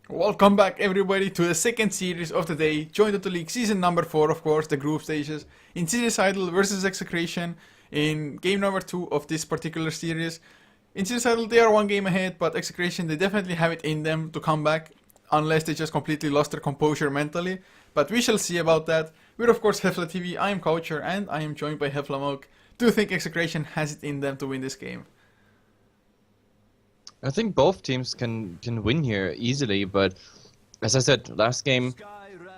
Welcome back everybody to the second series of the day, Join Dota League season number 4, of course, the group stages. Insidious versus Execration in game number 2 of this particular series. Insidious they are one game ahead, but Execration, they definitely have it in them to come back, unless they just completely lost their composure mentally. But we shall see about that. We're of course HeflaTV, I am Coucher, and I am joined by Heflamoke. Do you think Execration has it in them to win this game? I think both teams can win here easily, but as I said last game,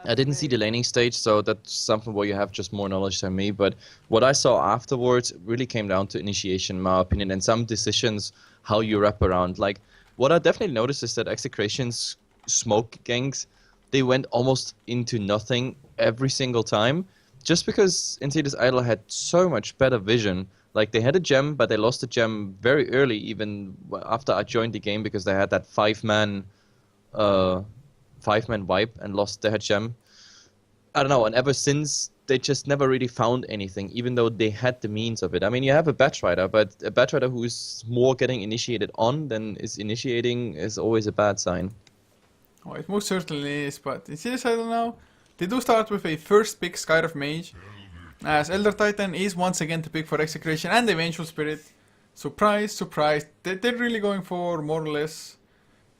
I didn't see the laning stage, so that's something where you have just more knowledge than me. But what I saw afterwards really came down to initiation, in my opinion, and some decisions how you wrap around. Like what I definitely noticed is that Execration's smoke ganks, they went almost into nothing every single time, just because Insidious Idol had so much better vision. Like they had a gem, but they lost the gem very early, even after I joined the game, because they had that five-man wipe and lost their gem. I don't know, and ever since they just never really found anything, even though they had the means of it. I mean, you have a batch rider, but a batch rider who's more getting initiated on than is initiating is always a bad sign. Oh, it most certainly is, but Insidious now, they do start with a first pick Skyriff Mage, as Elder Titan is once again the pick for Execration and the Vengeful Spirit. Surprise, surprise, they're really going for more or less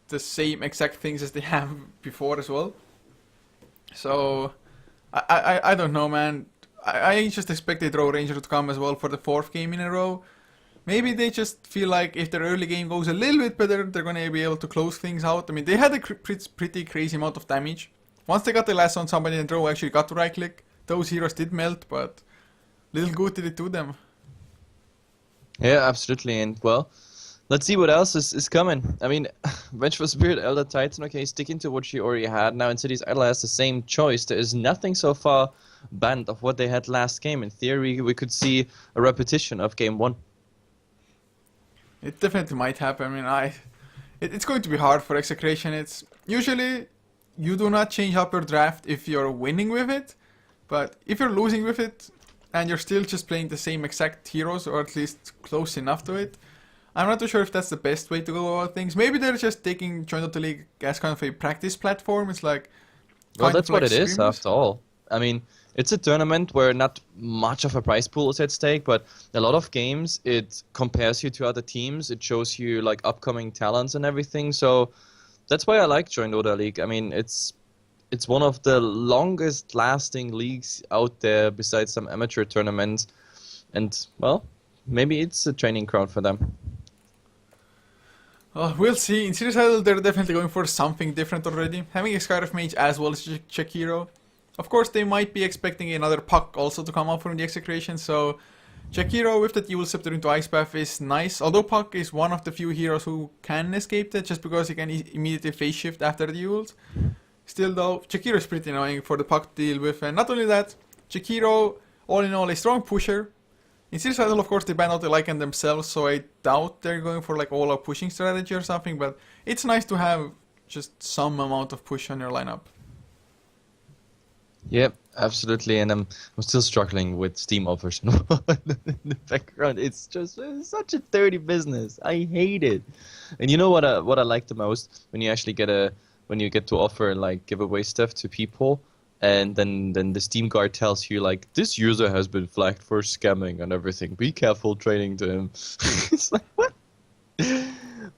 the same exact things as they have before as well. So, I don't know, man. I just expected Draw Ranger to come as well for the 4th game in a row. Maybe they just feel like if their early game goes a little bit better, they're gonna be able to close things out. I mean, they had a pretty crazy amount of damage. Once they got the last on somebody and Draw actually got to right click, those heroes did melt, but little good did it do them. Yeah, absolutely, and well, let's see what else is coming. I mean, Vengeful Spirit, Elder Titan, okay, sticking to what she already had. Now Insidious Idol has the same choice. There is nothing so far banned of what they had last game. In theory, we could see a repetition of game 1. It definitely might happen. I mean, it's going to be hard for Execration. It's usually you do not change up your draft if you're winning with it, but if you're losing with it and you're still just playing the same exact heroes, or at least close enough to it, I'm not too sure if that's the best way to go about things. Maybe they're just taking Join Dota League as kind of a practice platform. It's like, Well, that's what like it is after all. I mean, it's a tournament where not much of a prize pool is at stake, but a lot of games, it compares you to other teams. It shows you like upcoming talents and everything. So that's why I like Join Dota League. I mean, it's one of the longest lasting leagues out there besides some amateur tournaments. And, well, maybe it's a training ground for them. We'll see. In Series Idol, they're definitely going for something different already. Having a Skyriff Mage as well as Check Hero. Of course, they might be expecting another puck also to come out from the Execration, so Check Hero with the Dual Scepter into Ice Path is nice, although Puck is one of the few heroes who can escape that just because he can immediately phase shift after the duels. Still though, Check Hero is pretty annoying for the Puck to deal with, and not only that, Check Hero, all in all, a strong pusher. In Series Idol, of course, they ban out the Lycan themselves, so I doubt they're going for like all-out pushing strategy or something, but it's nice to have just some amount of push on your lineup. Yep, absolutely, and I'm still struggling with Steam offers in the background. It's such a dirty business. I hate it. And you know what I like the most, when you actually get to offer like giveaway stuff to people, and then the Steam guard tells you like, this user has been flagged for scamming and everything. Be careful trading to him. It's like, what?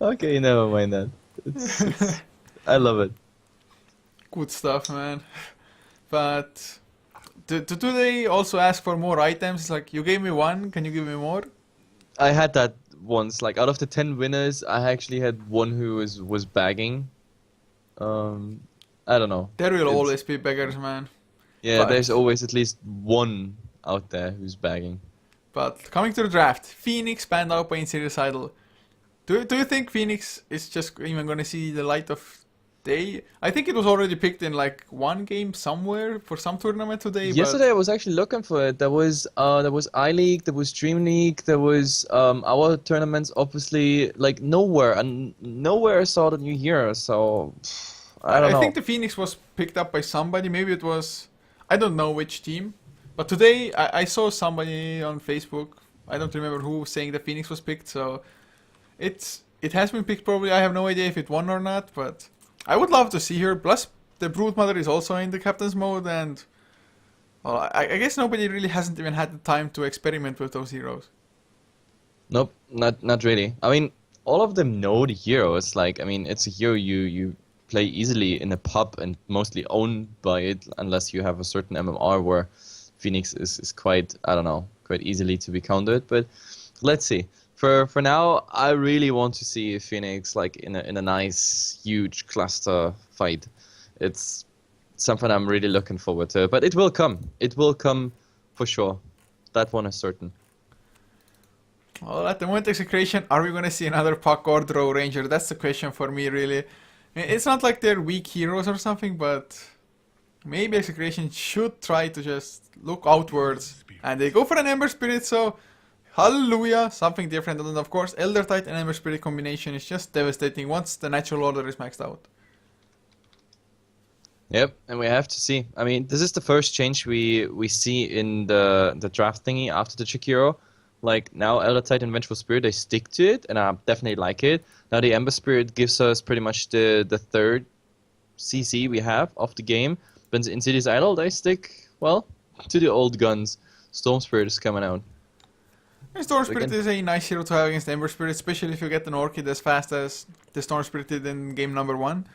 Okay, never mind that. I love it. Good stuff, man. But do they also ask for more items? Like, you gave me one, can you give me more? I had that once. Like out of the 10 winners, I actually had one who was bagging. I don't know. There will always be beggars, man. Yeah, But- there's always at least one out there who's bagging. But coming to the draft, Phoenix banned out by Insidious Idol. Do you think Phoenix is just even gonna see the light of day? I think it was already picked in like one game somewhere for some tournament today. Yesterday I was actually looking for it. There was iLeague, there was Dream League, there was our tournaments. Obviously, like nowhere I saw the new hero. So I don't know. I think the Phoenix was picked up by somebody. Maybe it was, I don't know which team. But today I saw somebody on Facebook, I don't remember who, saying that Phoenix was picked. So it has been picked probably. I have no idea if it won or not, but I would love to see her. Plus, the Brood Mother is also in the captain's mode, and well, I guess nobody really hasn't even had the time to experiment with those heroes. Nope, not really. I mean, all of them know the hero. It's like, I mean, it's a hero you play easily in a pub and mostly owned by it, unless you have a certain MMR where Phoenix is quite, I don't know, quite easily to be countered. But let's see. For now, I really want to see Phoenix like in a nice huge cluster fight. It's something I'm really looking forward to. But it will come. It will come for sure. That one is certain. Well, at the moment, Execration, are we going to see another Puck or Draw Ranger? That's the question for me, really. It's not like they're weak heroes or something, but maybe Execration should try to just look outwards. And they go for an Ember Spirit, so hallelujah, something different. And of course, Elder Titan and Ember Spirit combination is just devastating once the natural order is maxed out. Yep, and we have to see. I mean, this is the first change we see in the draft thingy after the Chikiro. Like, now Elder Titan Vengeful Spirit, they stick to it, and I definitely like it. Now the Ember Spirit gives us pretty much the third CC we have of the game. But in Insidious Idol, they stick, well, to the old guns. Storm Spirit is coming out. Storm Spirit is a nice hero to have against Ember Spirit, especially if you get an Orchid as fast as the Storm Spirit did in game number 1.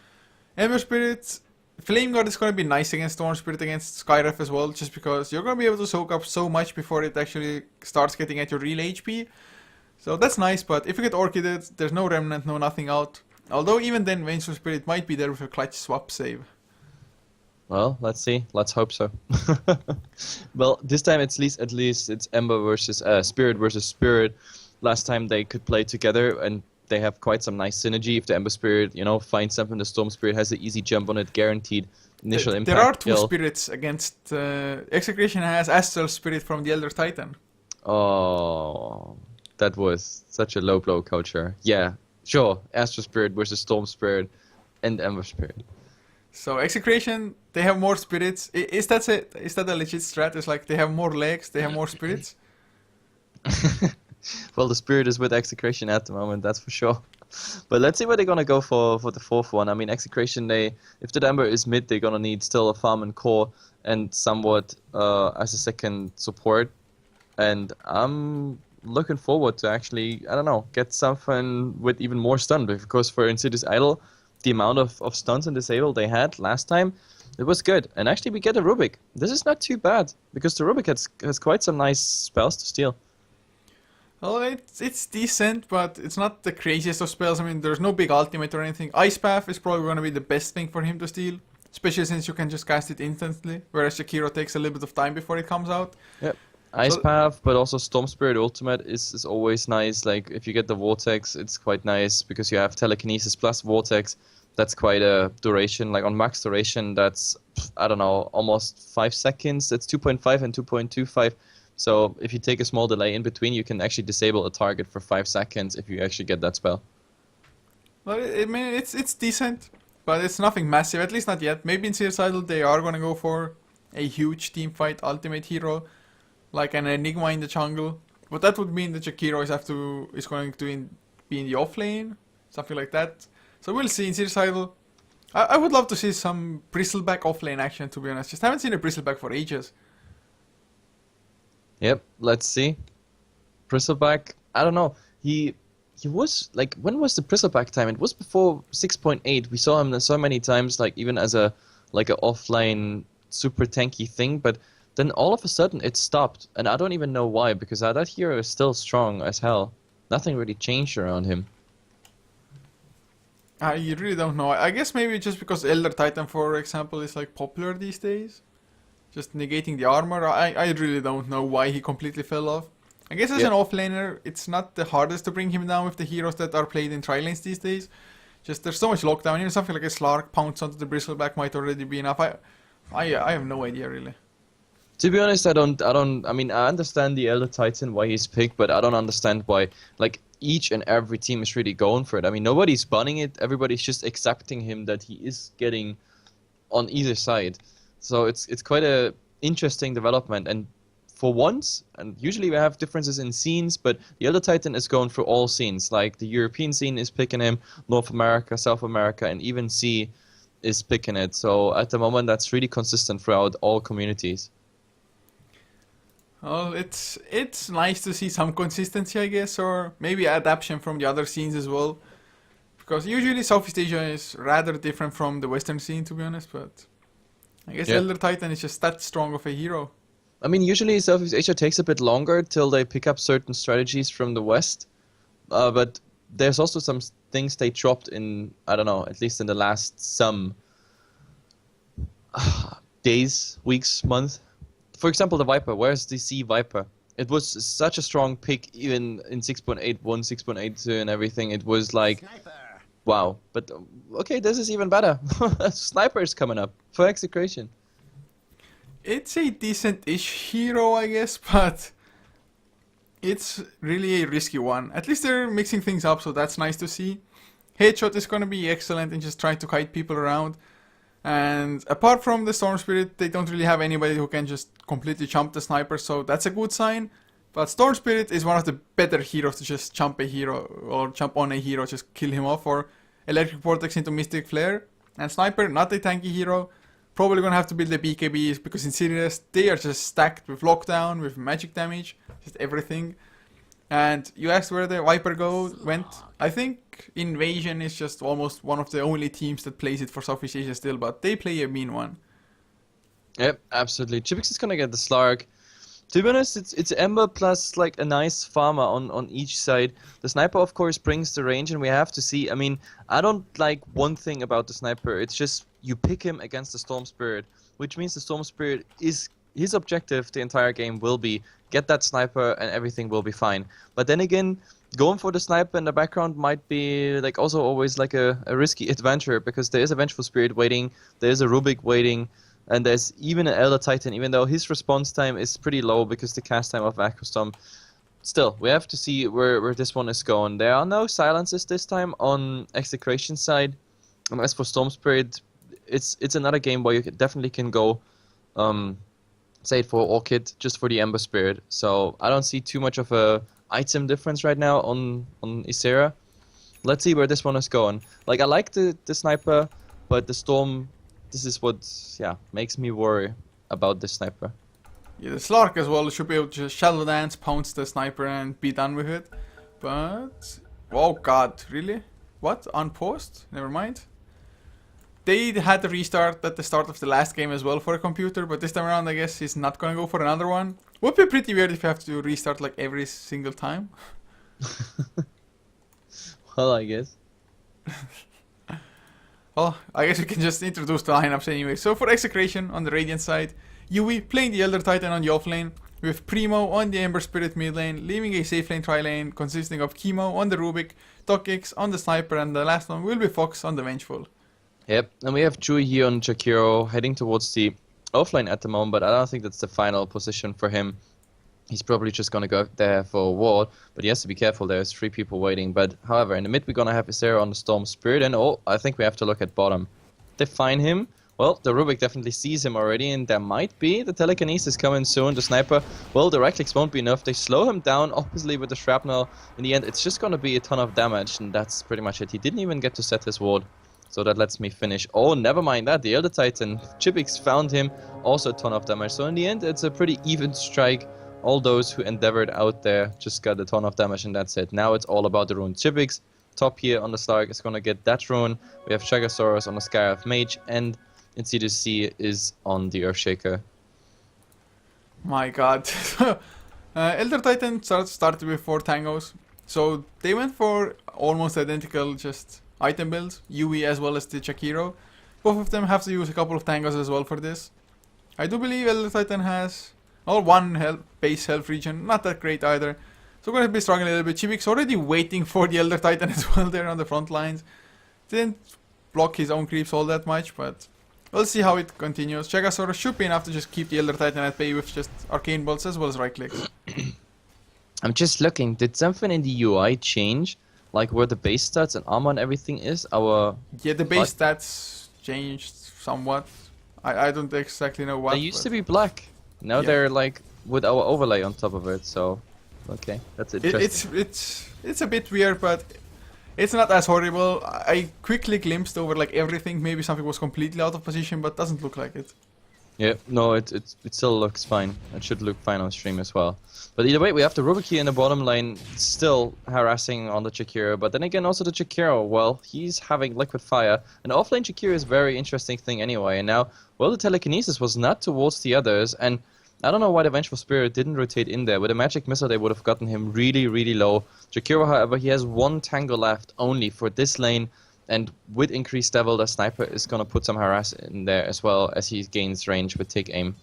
Ember Spirit, Flame God is going to be nice against Storm Spirit, against Skyref as well, just because you're going to be able to soak up so much before it actually starts getting at your real HP. So that's nice, but if you get Orchided, there's no Remnant, no nothing out. Although even then, Vengeful Spirit might be there with a clutch swap save. Well, let's see. Let's hope so. Well, this time at least it's Ember versus Spirit versus Spirit. Last time they could play together and they have quite some nice synergy. If the Ember Spirit, you know, finds something, the Storm Spirit has an easy jump on it, guaranteed initial impact. There are two kill. spirits against Execration has Astral Spirit from the Elder Titan. Oh, that was such a low blow culture. Yeah, sure. Astral Spirit versus Storm Spirit and Ember Spirit. So Execration, they have more spirits. Is that it? Is that a legit strat? It's like they have more legs, they have more spirits. Well, the Spirit is with Execration at the moment, that's for sure. But let's see what they're gonna go for the fourth one. I mean, Execration, if the Ember is mid, they're gonna need still a farm and core and somewhat as a second support. And I'm looking forward to actually, I don't know, get something with even more stun. Because for Insidious Idol, the amount of stuns and disable they had last time, it was good. And actually we get a Rubik. This is not too bad, because the Rubik has quite some nice spells to steal. Well, it's decent, but it's not the craziest of spells. I mean, there's no big ultimate or anything. Ice Path is probably going to be the best thing for him to steal, especially since you can just cast it instantly, whereas Shakiro takes a little bit of time before it comes out. Yep. Ice Path, but also Storm Spirit Ultimate is always nice. Like, if you get the Vortex, it's quite nice, because you have Telekinesis plus Vortex. That's quite a duration. Like, on max duration, that's, I don't know, almost 5 seconds. It's 2.5 and 2.25. So if you take a small delay in between, you can actually disable a target for 5 seconds if you actually get that spell. Well, I mean, it's decent, but it's nothing massive, at least not yet. Maybe in CS Idol they are going to go for a huge team fight ultimate hero, like an Enigma in the jungle. But that would mean that Jakiro is going to be in the off lane, something like that. So we'll see in CS Idol. I would love to see some Bristleback off lane action, to be honest. Just haven't seen a Bristleback for ages. Yep, let's see. Bristleback, I don't know. He was like, when was the Bristleback time? It was before 6.8. We saw him so many times, like even as a offline super tanky thing, but then all of a sudden it stopped, and I don't even know why, because that hero is still strong as hell. Nothing really changed around him. I really don't know. I guess maybe just because Elder Titan, for example, is like popular these days. Just negating the armor. I really don't know why he completely fell off. I guess as an offlaner, it's not the hardest to bring him down with the heroes that are played in tri-lanes these days. Just there's so much lockdown. Even something like a Slark pounce onto the Bristleback might already be enough. I have no idea really. To be honest, I mean, I understand the Elder Titan, why he's picked, but I don't understand why, like, each and every team is really going for it. I mean, nobody's banning it. Everybody's just accepting him that he is getting on either side. So it's quite a interesting development. And for once, and usually we have differences in scenes, but the Elder Titan is going through all scenes. Like the European scene is picking him, North America, South America, and even C is picking it. So at the moment, that's really consistent throughout all communities. Well, it's nice to see some consistency, I guess, or maybe adaptation from the other scenes as well. Because usually Southeast Asia is rather different from the Western scene, to be honest, but I guess Yeah. Elder Titan is just that strong of a hero. I mean, usually Southeast Asia takes a bit longer till they pick up certain strategies from the West, but there's also some things they dropped in, I don't know, at least in the last some days, weeks, month. For example, the Viper. Where's the Sea Viper? It was such a strong pick even in 6.81, 6.82 and everything. It was like, wow. But okay, this is even better. Sniper is coming up for Execration. It's a decent-ish hero, I guess, but it's really a risky one. At least they're mixing things up, so that's nice to see. Headshot is going to be excellent in just trying to kite people around. And apart from the Storm Spirit, they don't really have anybody who can just completely jump the sniper, so that's a good sign. But Storm Spirit is one of the better heroes to just jump a hero, or jump on a hero, just kill him off, or Electric Vortex into Mystic Flare. And Sniper, not a tanky hero. Probably gonna have to build the BKBs because Insidious, they are just stacked with lockdown, with magic damage, just everything. And you asked where the Viper went. I think Invasion is just almost one of the only teams that plays it for Southeast Asia still, but they play a mean one. Yep, absolutely. Chipix is gonna get the Slark. To be honest, it's Ember plus like a nice farmer on each side. The Sniper, of course, brings the range, and we have to see. I mean, I don't like one thing about the Sniper. It's just you pick him against the Storm Spirit, which means the Storm Spirit is his objective the entire game will be get that Sniper and everything will be fine. But then again, going for the Sniper in the background might be like also always like a risky adventure because there is a Vengeful Spirit waiting, there is a Rubik waiting. And there's even an Elder Titan, even though his response time is pretty low because the cast time of Vacuum. Still, we have to see where this one is going. There are no silences this time on Execration side. And as for Storm Spirit, it's another game where you definitely can go, say it for Orchid, just for the Ember Spirit. So I don't see too much of a item difference right now on Ysera. Let's see where this one is going. Like, I like the Sniper, but the Storm... This is what, makes me worry about the Sniper. Yeah, the Slark as well should be able to just Shadow Dance, pounce the Sniper and be done with it. But, oh god, really? What? Unpaused? Never mind. They had the restart at the start of the last game as well for a computer, but this time around I guess he's not gonna go for another one. Would be pretty weird if you have to restart like every single time. Well, I guess. Well, I guess we can just introduce the lineups anyway. So for Execration on the Radiant side, Yui playing the Elder Titan on the off lane, with Primo on the Ember Spirit mid lane, leaving a safe lane tri lane consisting of Chemo on the Rubik, Tokix on the Sniper, and the last one will be Fox on the Vengeful. Yep, and we have Jui here on Jakiro heading towards the offlane at the moment, but I don't think that's the final position for him. He's probably just going to go there for a ward, but he has to be careful. There's 3 people waiting. But however, in the mid, we're going to have Ysera on the Storm Spirit. And I think we have to look at bottom. Define him. Well, the Rubik definitely sees him already, and there might be the Telekinesis coming soon. The Sniper, well, the right clicks won't be enough. They slow him down, obviously, with the Shrapnel. In the end, it's just going to be a ton of damage, and that's pretty much it. He didn't even get to set his ward, so that lets me finish. Oh, never mind that. The Elder Titan, Chipix found him, also a ton of damage. So in the end, it's a pretty even strike. All those who endeavored out there just got a ton of damage, and that's it. Now it's all about the rune. Chipix, top here on the Slark, is going to get that rune. We have Shagasaurus on the Skyrive Mage, and Insidious C is on the Earthshaker. My god. Elder Titan started with 4 tangos. So they went for almost identical just item builds. Yui as well as the Chakiro. Both of them have to use a couple of tangos as well for this. I do believe Elder Titan has... one base health region, not that great either. So we're going to be struggling a little bit. Chibik's already waiting for the Elder Titan as well there on the front lines. Didn't block his own creeps all that much, but we'll see how it continues. Chegasaurus should be enough to just keep the Elder Titan at bay with just arcane bolts as well as right clicks. I'm just looking, did something in the UI change? Like where the base stats and armor and everything is? Yeah, the base stats changed somewhat. I don't exactly know what. They used to be black. Now they're like with our overlay on top of it. So, okay, that's interesting. It's a bit weird, but it's not as horrible. I quickly glimpsed over like everything. Maybe something was completely out of position, but doesn't look like it. Yeah, no, it still looks fine. It should look fine on stream as well. But either way, we have the Rubuki in the bottom lane, still harassing on the Jakiro. But then again, also the Jakiro, well, he's having Liquid Fire. And offlane Jakiro is a very interesting thing anyway. And now, well, the Telekinesis was not towards the others. And I don't know why the Vengeful Spirit didn't rotate in there. With a Magic Missile, they would have gotten him really, really low. Jakiro, however, he has one Tango left only for this lane. And with increased level, the Sniper is going to put some harass in there as well as he gains range with Take Aim.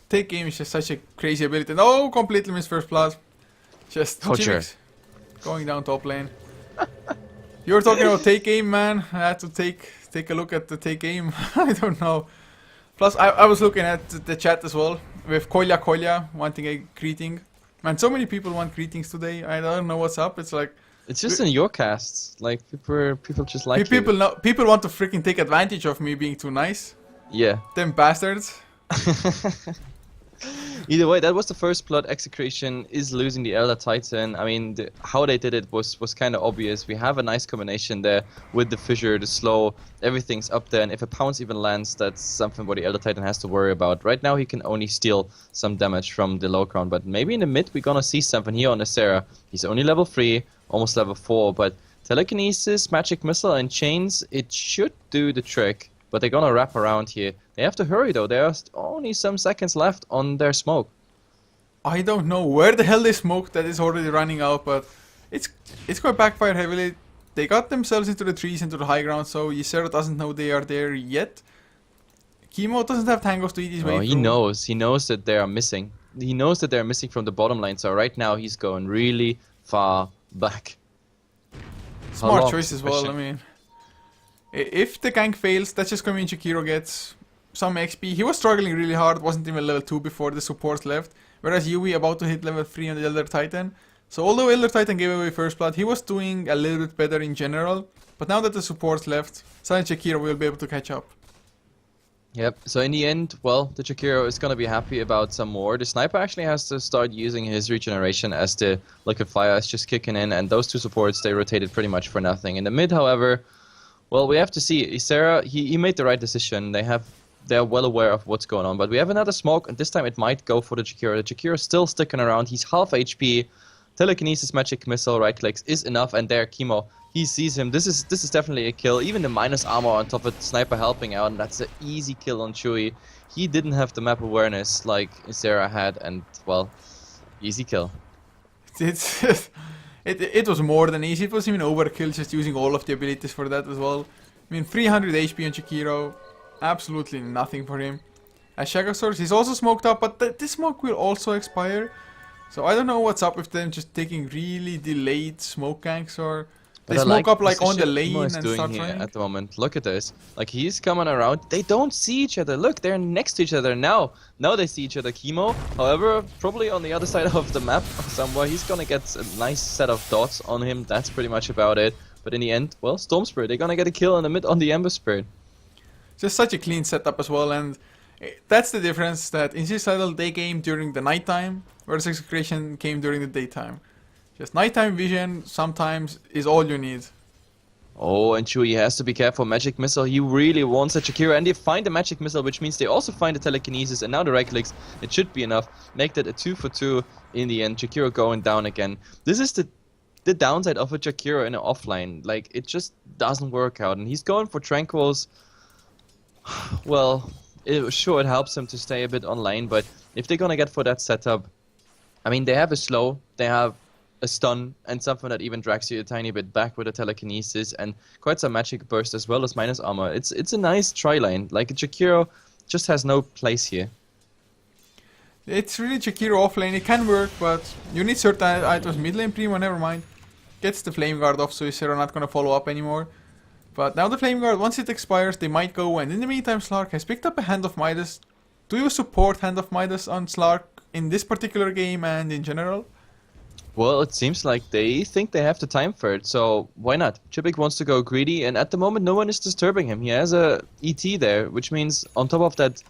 Take Aim is just such a crazy ability. No, completely missed first blood. Just Chimix going down top lane. You were talking about Take Aim, man. I had to take a look at the Take Aim. I don't know. Plus, I was looking at the chat as well with Kolya wanting a greeting. Man, so many people want greetings today. I don't know what's up. It's like... It's just in your casts, like people just like people you. know, people want to freaking take advantage of me being too nice. Yeah. Them bastards. Either way, that was the first blood. Execration is losing the Elder Titan. I mean, how they did it was kind of obvious. We have a nice combination there with the fissure, the slow, everything's up there. And if a pounce even lands, that's something what the Elder Titan has to worry about. Right now, he can only steal some damage from the low ground. But maybe in the mid, we're gonna see something here on the Sarah. He's only level 3, almost level 4. But Telekinesis, Magic Missile, and Chains, it should do the trick. But they're gonna wrap around here. They have to hurry though, there's only some seconds left on their smoke. I don't know where the hell they smoked that is already running out, but it's going to backfire heavily. They got themselves into the trees, into the high ground, so Ysera doesn't know they are there yet. Chemo doesn't have tangos to eat his way through. He knows that they are missing. He knows that they're missing from the bottom lane, so right now he's going really far back. Smart choice as well, I mean. If the gank fails, that's just going to mean Jakiro gets some XP. He was struggling really hard, wasn't even level 2 before the supports left. Whereas Yui about to hit level 3 on the Elder Titan. So although Elder Titan gave away first blood, he was doing a little bit better in general. But now that the supports left, Silent Jakiro will be able to catch up. Yep, so in the end, well, the Jakiro is going to be happy about some more. The Sniper actually has to start using his regeneration as the Liquid Fire is just kicking in. And those two supports, they rotated pretty much for nothing. In the mid, however, well, we have to see. Ysera, he made the right decision. They're well aware of what's going on. But we have another smoke, and this time it might go for the Jakiro. The Jakiro is still sticking around. He's half HP. Telekinesis, Magic Missile, right clicks is enough, and there, Chemo, he sees him. This is definitely a kill. Even the minus armor on top of the Sniper helping out, and that's an easy kill on Chewie. He didn't have the map awareness like Ysera had, and, well, easy kill. It was more than easy. It was even overkill just using all of the abilities for that as well. I mean, 300 HP on Jakiro. Absolutely nothing for him. As Shagasaurus, he's also smoked up, but this smoke will also expire. So I don't know what's up with them just taking really delayed smoke ganks, or they smoke up like on the lane and start running. At the moment, look at this. Like he's coming around. They don't see each other. Look, they're next to each other now. Now they see each other. Chemo, however, probably on the other side of the map somewhere. He's gonna get a nice set of dots on him. That's pretty much about it. But in the end, well, Storm Spirit, they're gonna get a kill in the mid on the Ember Spirit. Just such a clean setup as well, and that's the difference, that in Suicidal they came during the nighttime, whereas Execration came during the daytime. Just nighttime vision sometimes is all you need. Oh, and Chewie has to be careful. Magic Missile, he really wants a Jakiro, and they find the Magic Missile, which means they also find the Telekinesis, and now the right clicks. It should be enough. Make that a 2-for-2 in the end. Jakiro going down again. This is the downside of a Jakiro in an offline. Like, it just doesn't work out, and he's going for Tranquils. Well, it helps him to stay a bit online, but if they're gonna get for that setup, I mean, they have a slow, they have a stun, and something that even drags you a tiny bit back with a Telekinesis, and quite some magic burst as well as minus armor. It's a nice tri-line. Like, Jakiro just has no place here. It's really Jakiro offlane. It can work, but you need certain items. Mid lane Primo, never mind. Gets the Flame Guard off, so Ysera not gonna follow up anymore. But now the Flame Guard, once it expires, they might go, and in the meantime Slark has picked up a Hand of Midas. Do you support Hand of Midas on Slark in this particular game and in general? Well, it seems like they think they have the time for it, so why not? Chipik wants to go greedy, and at the moment no one is disturbing him. He has a ET there, which means on top of that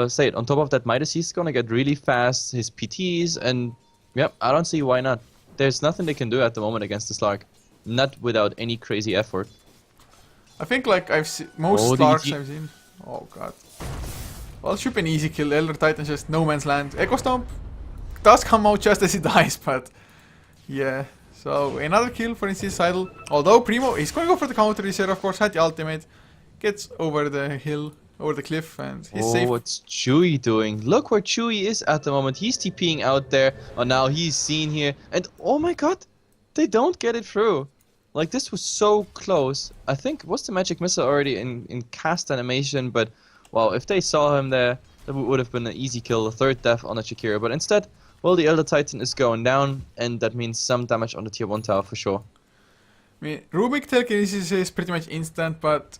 say it. On top of that, Midas, he's gonna get really fast, his PTs, and yep, I don't see why not. There's nothing they can do at the moment against the Slark. Not without any crazy effort. I think like I've seen most Oh, the Slarks EG. I've seen. Oh god. Well, it should be an easy kill. Elder Titan just no man's land. Echo Stomp does come out just as he dies, but yeah. So another kill for Insidious Idol. Although Primo, he's going to go for the counter. He's here, of course, had the ultimate. Gets over the hill, over the cliff, and he's safe. What's Chewy doing? Look where Chewy is at the moment. He's TPing out there. Oh, now he's seen here. And oh my god, they don't get it through. Like, this was so close. I think, was the magic missile already in cast animation? But, wow, if they saw him there, that would have been an easy kill. A third death on the Shakira. But instead, well, the Elder Titan is going down. And that means some damage on the tier 1 tower for sure. I mean, Rubik telekinesis is pretty much instant, but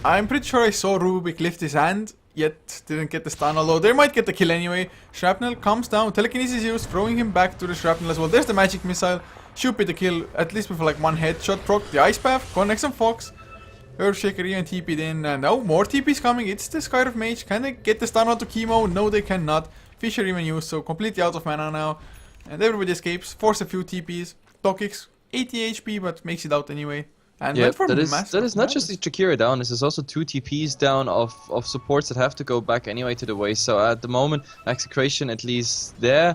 I'm pretty sure I saw Rubik lift his hand, yet didn't get the stun, although they might get the kill anyway. Shrapnel comes down, telekinesis used, throwing him back to the shrapnel as well. There's the magic missile, should be the kill, at least with like one headshot proc. The Ice Path, connects some Fox, Earthshaker even TP'd in, and now more TP's coming. It's the Sky of Mage. Can they get the stun onto Chemo? No, they cannot. Fisher even used, so completely out of mana now. And everybody escapes, force a few TPs. Tokix, 80 HP, but makes it out anyway. And Yeah, went for that is massive not just the Shakira down. This is also 2 TPs down of supports that have to go back anyway to the waste. So at the moment, Execration at least there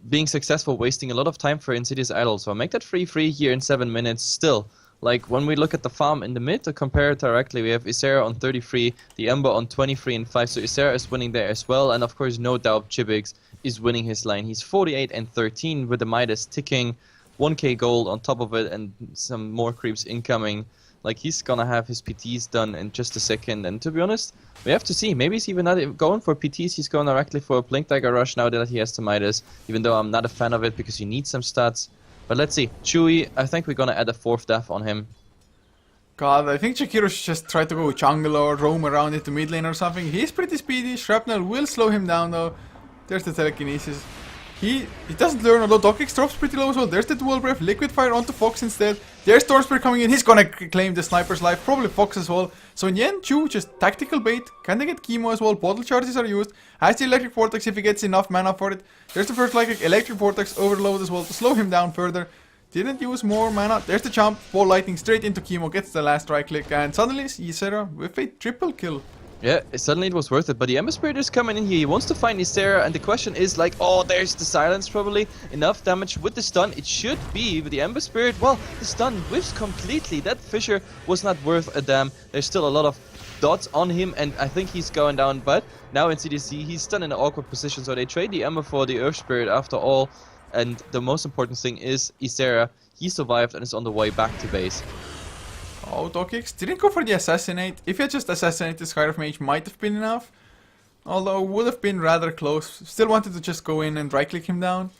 being successful, wasting a lot of time for Insidious Idol. So make that 3-3 here in 7 minutes. Still, like when we look at the farm in the mid to compare it directly, we have Isera on 33, the Ember on 23 and 5. So Isera is winning there as well. And of course, no doubt, Chibix is winning his lane. He's 48 and 13 with the Midas ticking. 1k gold on top of it and some more creeps incoming. Like, he's gonna have his PTs done in just a second, and to be honest, we have to see. Maybe he's even not going for PTs, he's going directly for a Blink Dagger Rush now that he has the Midas, even though I'm not a fan of it because you need some stats. But let's see. Chewy, I think we're gonna add a 4th death on him. God, I think Shakiro should just try to go jungle or roam around into mid lane or something. He's pretty speedy. Shrapnel will slow him down though. There's the telekinesis. He doesn't learn a lot. Dokix drops pretty low as well. There's the dual breath. Liquid fire onto Fox instead. There's Storm Spirit coming in. He's gonna claim the sniper's life. Probably Fox as well. So in the end, Chu just tactical bait. Can they get Chemo as well? Bottle charges are used. Has the Electric Vortex if he gets enough mana for it. There's the first like Electric Vortex overload as well to slow him down further. Didn't use more mana. There's the jump. Ball lightning straight into Chemo. Gets the last right click. And suddenly, Ysera with a triple kill. Yeah, suddenly it was worth it, but the Ember Spirit is coming in here. He wants to find Ysera, and the question is like, oh, there's the silence probably. Enough damage with the stun. It should be with the Ember Spirit. Well, the stun whiffs completely. That Fisher was not worth a damn. There's still a lot of dots on him, and I think he's going down, but now in CDC, he's still in an awkward position, so they trade the Ember for the Earth Spirit after all, and the most important thing is Ysera. He survived and is on the way back to base. Oh, Dokix didn't go for the assassinate. If he had just assassinated the Sky of Mage, might have been enough. Although would have been rather close. Still wanted to just go in and right click him down.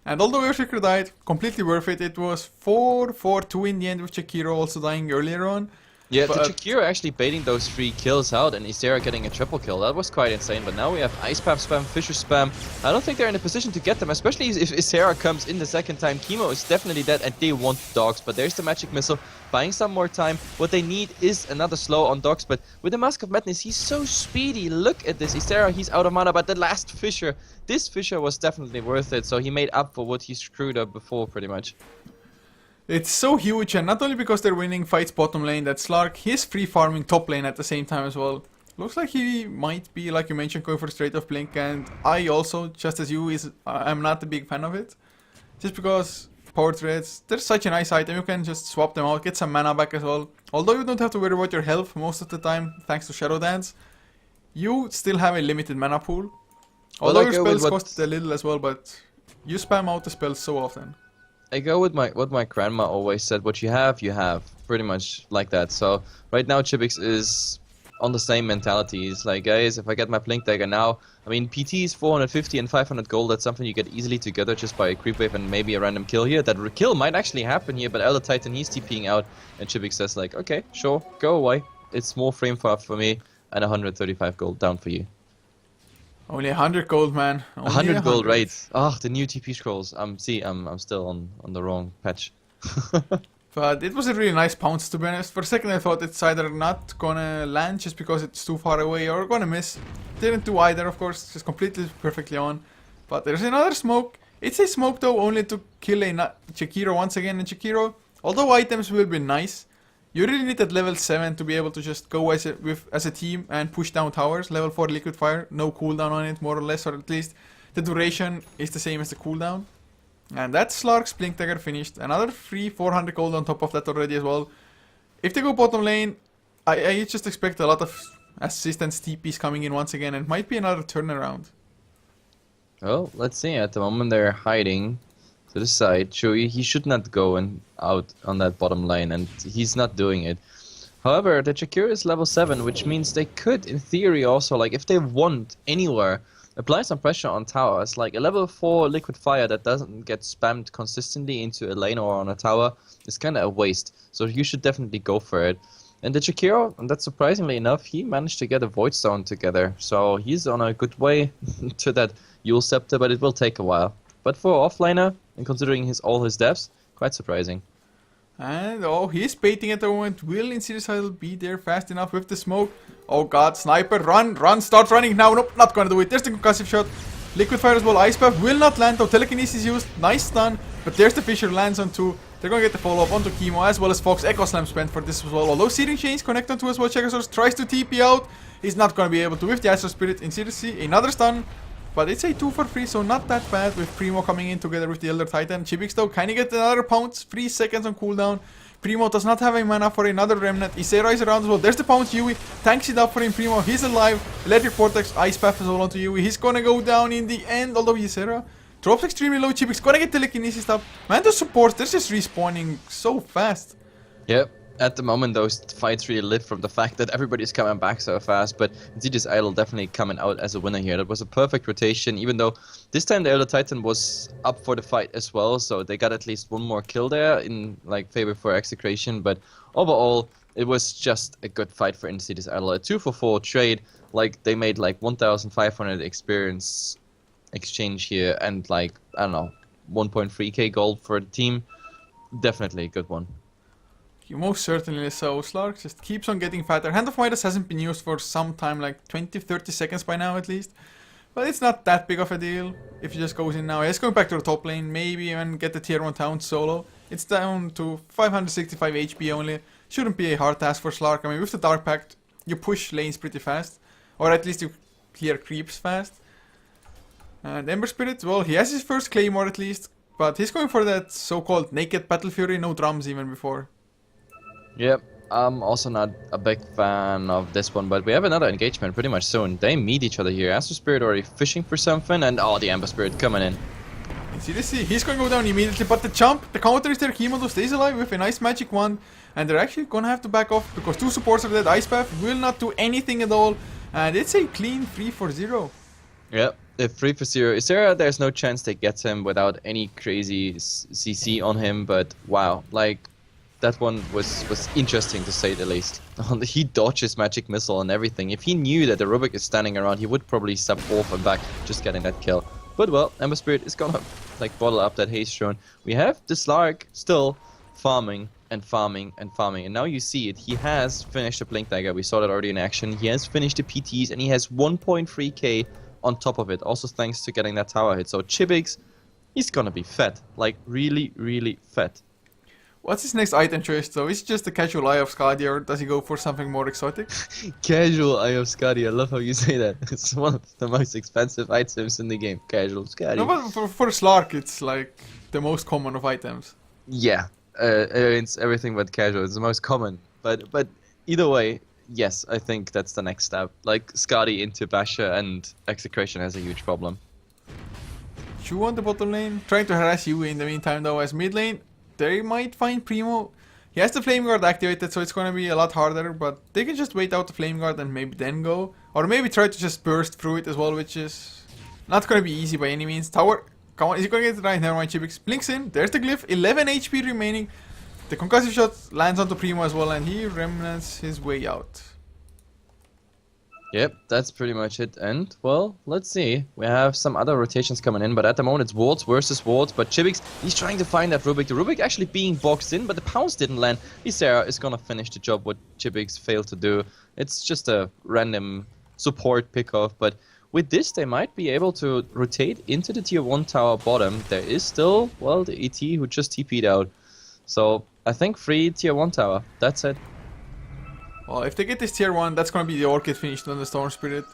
And although Earthshaker died, completely worth it. It was 4-4-2 in the end with Shakiro also dying earlier on. Yeah, But the Shakira actually baiting those 3 kills out and Ysera getting a triple kill. That was quite insane, but now we have Ice Path spam, Fisher spam. I don't think they're in a position to get them, especially if Ysera comes in the second time. Chemo is definitely dead and they want dogs, but there's the magic missile, buying some more time. What they need is another slow on dogs, but with the Mask of Madness, he's so speedy. Look at this, Ysera, he's out of mana, but the last Fisher, this Fisher was definitely worth it, so he made up for what he screwed up before, pretty much. It's so huge, and not only because they're winning fights bottom lane, that Slark, he's free farming top lane at the same time as well. Looks like he might be, like you mentioned, going for straight off blink, and I also, just as you, I'm not a big fan of it. Just because power threads, they're such a nice item, you can just swap them out, get some mana back as well. Although you don't have to worry about your health most of the time, thanks to Shadow Dance, you still have a limited mana pool. Although your spells cost a little as well, but you spam out the spells so often. I go with what my grandma always said, what you have, pretty much like that. So right now Chibix is on the same mentality. He's like, guys, if I get my Blink Dagger now, I mean, PT is 450 and 500 gold, that's something you get easily together just by a creep wave and maybe a random kill here. That kill might actually happen here, but Elder Titan, he's TPing out, and Chibix says like, okay, sure, go away. It's more frame for me, and 135 gold down for you. Only 100 gold, man. Only 100 gold, right. Oh, the new TP scrolls. I'm still on the wrong patch. But it was a really nice pounce, to be honest. For a second I thought it's either not gonna land just because it's too far away or gonna miss. Didn't do either, of course, just completely perfectly on. But there's another smoke. It's a smoke though, only to kill a Chikiro once again. And Chikiro, although items will be nice, you really need at level 7 to be able to just go as a team and push down towers. Level 4 liquid fire, no cooldown on it, more or less, or at least the duration is the same as the cooldown. And that's Slark's Blink Dagger finished. Another free 400 gold on top of that already as well. If they go bottom lane, I just expect a lot of assistance TPs coming in once again, and it might be another turnaround. Well, let's see. At the moment they're hiding to the side. Chewy, he should not go and out on that bottom lane, and he's not doing it. However, the Chikiro is level 7, which means they could, in theory, also, like, if they want anywhere, apply some pressure on towers. Like, a level 4 liquid fire that doesn't get spammed consistently into a lane or on a tower is kind of a waste. So you should definitely go for it. And the Chikiro, and that's surprisingly enough, he managed to get a Void Stone together. So he's on a good way to that Yule Scepter, but it will take a while. But for offlaner, and considering all his deaths, quite surprising. And oh, he's baiting at the moment. Will Insidious be there fast enough with the smoke? Oh god, sniper, run, start running now. Nope, not gonna do it. There's the concussive shot. Liquid fire as well. Ice Path will not land though. Telekinesis used. Nice stun. But there's the Fisher, lands on 2. They're gonna get the follow up onto Chemo as well as Fox. Echo Slam spent for this as well. Although Searing Chains connect onto as well. Checkers tries to TP out. He's not gonna be able to with the Astral Spirit. Insidious, another stun. But it's a 2 for 3, so not that bad with Primo coming in together with the Elder Titan. Chibix though, can he get another pounce? 3 seconds on cooldown. Primo does not have a mana for another Remnant. Isera is around as well. There's the pounce. Yui tanks it up for him. Primo, he's alive. Electric Vortex, Ice Path as well onto Yui. He's gonna go down in the end, although Isera drops extremely low. Chibix gonna get telekinesis up. Man, those supports, they're just respawning so fast. Yep. At the moment, those fights really live from the fact that everybody's coming back so fast, but Insidious Idol definitely coming out as a winner here. That was a perfect rotation, even though this time the Elder Titan was up for the fight as well, so they got at least one more kill there in like favor for Execration, but overall, it was just a good fight for Insidious Idol. A 2 for 4 trade, like they made like 1,500 experience exchange here, and like, I don't know, 1.3k gold for the team. Definitely a good one. Most certainly so. Slark just keeps on getting fatter. Hand of Midas hasn't been used for some time, like 20-30 seconds by now at least. But it's not that big of a deal if he just goes in now. He's going back to the top lane, maybe even get the tier 1 town solo. It's down to 565 HP only. Shouldn't be a hard task for Slark. I mean, with the Dark Pact, you push lanes pretty fast. Or at least you clear creeps fast. And Ember Spirit, well, he has his first Claymore at least. But he's going for that so-called Naked Battle Fury, no drums even before. Yep, I'm also not a big fan of this one, but we have another engagement pretty much soon. They meet each other here. Astral Spirit already fishing for something, and oh, the Ember Spirit coming in. See, he's going to go down immediately, but the jump, the counter is there. Chemodo stays alive with a nice magic wand, and they're actually going to have to back off because 2 supports are dead. Ice Path will not do anything at all, and it's a clean 3 for 0. Yep, if 3 for 0. Isera, there's no chance they get him without any crazy CC on him, but wow, like, that one was interesting to say the least. He dodges magic missile and everything. If he knew that the Rubik is standing around, he would probably step off and back, just getting that kill. But well, Ember Spirit is gonna like bottle up that haste drone. We have the Slark still farming and farming and farming, and now you see it. He has finished the Blink Dagger. We saw that already in action. He has finished the PTs, and he has 1.3k on top of it. Also thanks to getting that tower hit. So Chibix, he's gonna be fat, like really, really fat. What's his next item choice though? Is it just the casual Eye of Skadi, or does he go for something more exotic? Casual Eye of Skadi, I love how you say that. It's one of the most expensive items in the game. Casual Skadi. No, but for Slark, it's like the most common of items. Yeah, it's everything but casual. It's the most common. But either way, yes, I think that's the next step. Like Skadi into Basher, and Execration has a huge problem. Shu on the bottom lane, trying to harass Yui in the meantime though, as mid lane. They might find Primo. He has the Flame Guard activated, so it's gonna be a lot harder, but they can just wait out the Flame Guard and maybe then go. Or maybe try to just burst through it as well, which is not gonna be easy by any means. Tower, come on, is he gonna get it right? Never mind, Chibix blinks in. There's the glyph, 11 HP remaining. The concussive shot lands onto Primo as well, and he remnants his way out. Yep, that's pretty much it. And, well, let's see. We have some other rotations coming in, but at the moment it's wards versus wards. But Chibix, he's trying to find that Rubik. The Rubik actually being boxed in, but the pounce didn't land. Isera is gonna finish the job what Chibix failed to do. It's just a random support pickoff, but with this they might be able to rotate into the tier 1 tower bottom. There is still, well, the ET who just TP'd out. So, I think free tier 1 tower. That's it. Well, if they get this tier 1, that's gonna be the Orchid finished on the Storm Spirit.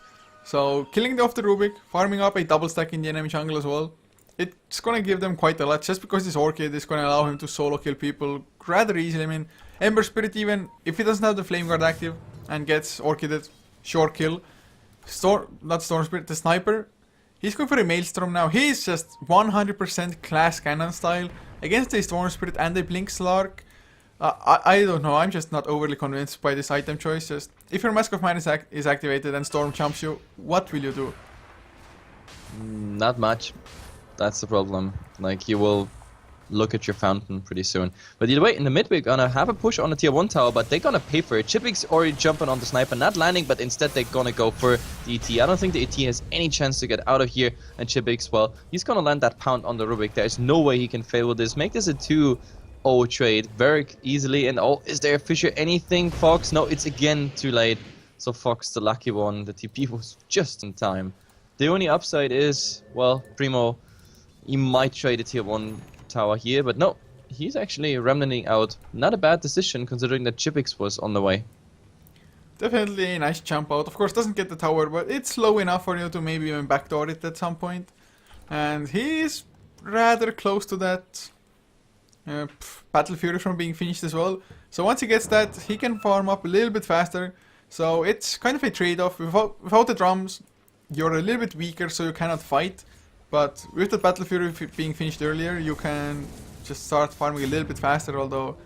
So, killing off the Rubik, farming up a double stack in the enemy jungle as well. It's gonna give them quite a lot, just because this Orchid is gonna allow him to solo kill people rather easily. I mean, Ember Spirit, even if he doesn't have the Flame Guard active and gets Orchided, short kill. Not Storm Spirit, the Sniper. He's going for a Maelstrom now. He's just 100% class cannon style against a Storm Spirit and a Blink Slark. I don't know, I'm just not overly convinced by this item choice. Just if your Mask of Mine is activated and Storm chumps you, what will you do? Not much. That's the problem. Like, you will look at your fountain pretty soon. But either way, in the mid we're gonna have a push on the tier 1 tower, but they're gonna pay for it. Chipix already jumping on the sniper, not landing, but instead they're gonna go for the ET. I don't think the ET has any chance to get out of here, and Chipix, well, he's gonna land that pound on the Rubik. There's no way he can fail with this. Make this a 2-0 trade very easily. And oh, is there Fisher anything? Fox? No, it's again too late. So Fox, the lucky one, the TP was just in time. The only upside is, well, Primo, he might trade a tier 1 tower here, but no, he's actually remnanting out. Not a bad decision considering that Chipix was on the way. Definitely a nice jump out. Of course, doesn't get the tower, but it's low enough for you to maybe even backdoor it at some point. And he's rather close to that Battle Fury from being finished as well. So once he gets that, he can farm up a little bit faster. So it's kind of a trade-off. Without the drums, you're a little bit weaker, so you cannot fight. But with the Battle Fury being finished earlier, you can just start farming a little bit faster, although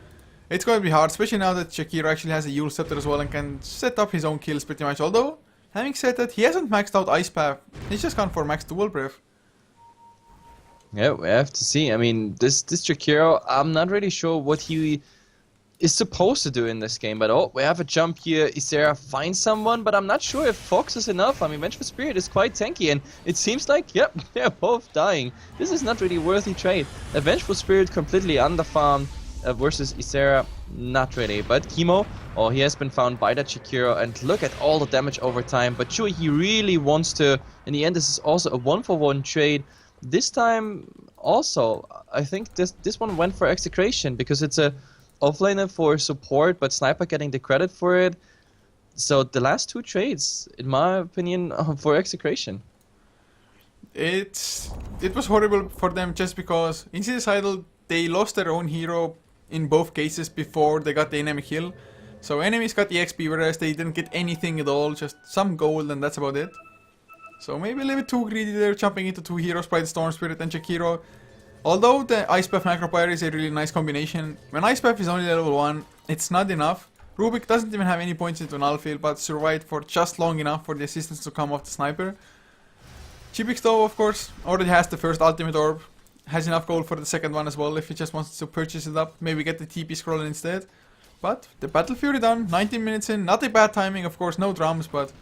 it's going to be hard, especially now that Shakira actually has a Yule Scepter as well and can set up his own kills pretty much. Although, having said that, he hasn't maxed out Ice Path. He's just gone for max Dual Breath. Yeah, we have to see. I mean, this Shakira, I'm not really sure what he is supposed to do in this game, but oh, we have a jump here. Isera finds someone, but I'm not sure if Fox is enough. I mean, Vengeful Spirit is quite tanky, and it seems like, yep, they're both dying. This is not really worthy trade. A Vengeful Spirit completely underfarmed versus Isera, not really. But Chemo, oh, he has been found by that Shakira, and look at all the damage over time. But sure, he really wants to. In the end, this is also a 1-for-1 trade. This time, also, I think this one went for Execration, because it's a offlaner for support, but Sniper getting the credit for it. So the last two trades, in my opinion, for Execration. It was horrible for them just because Insidious Idol, they lost their own hero in both cases before they got the enemy kill. So enemies got the XP, whereas they didn't get anything at all, just some gold, and that's about it. So maybe a little bit too greedy there, jumping into two heroes, Pride Storm Spirit and Shakiro. Although the Ice Path Macropyre is a really nice combination, when Ice Path is only level 1, it's not enough. Rubik doesn't even have any points into Null Field, but survived for just long enough for the assistance to come off the Sniper. Chibix though, of course, already has the first Ultimate Orb, has enough gold for the second one as well if he just wants to purchase it up, maybe get the TP scroll instead. But the Battle Fury done, 19 minutes in, not a bad timing, of course, no drums, but